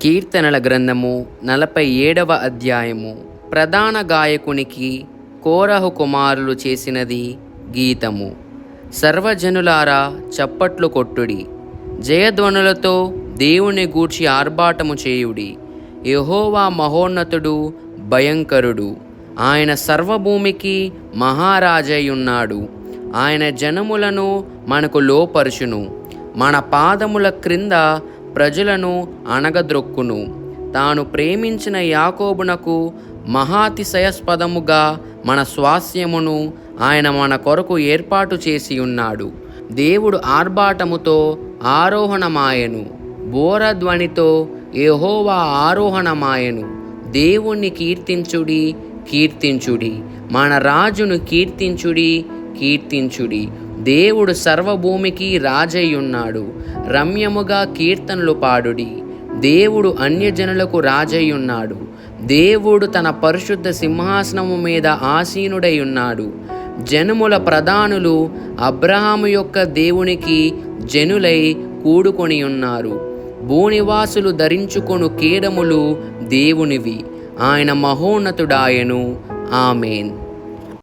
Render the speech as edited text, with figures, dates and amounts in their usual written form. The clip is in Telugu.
కీర్తనల గ్రంథము 47వ అధ్యాయము. ప్రధాన గాయకునికి కోరహు కుమారులు చేసినది గీతము. సర్వజనులారా చప్పట్లు కొట్టుడి, జయధ్వనులతో దేవుని గూర్చి ఆర్భాటము చేయుడి. యెహోవా మహోన్నతుడు, భయంకరుడు. ఆయన సర్వభూమికి మహారాజయ్యున్నాడు. ఆయన జనములను మనకు లోపరుచును. మన పాదముల క్రింద ప్రజలను అణగద్రొక్కును. తాను ప్రేమించిన యాకోబునకు మహాతిశయాస్పదముగా మన స్వాస్యమును ఆయన మన కొరకు ఏర్పాటు చేసి ఉన్నాడు. దేవుడు ఆర్భాటముతో ఆరోహణమాయెను, బోరధ్వనితో యెహోవా ఆరోహణమాయెను. దేవుణ్ణి కీర్తించుడి, కీర్తించుడి, మన రాజును కీర్తించుడి, కీర్తించుడి. దేవుడు సర్వభూమికి రాజయ్యున్నాడు. రమ్యముగా కీర్తనలు పాడుడి. దేవుడు అన్యజనులకు రాజయ్యున్నాడు. దేవుడు తన పరిశుద్ధ సింహాసనము మీద ఆసీనుడై ఉన్నాడు. జనముల ప్రధానులు అబ్రహాము యొక్క దేవునికి జనులై కూడుకొని ఉన్నారు. భూనివాసులు ధరించుకొను కేడములు దేవునివి. ఆయన మహోన్నతుడాయను. ఆమేన్.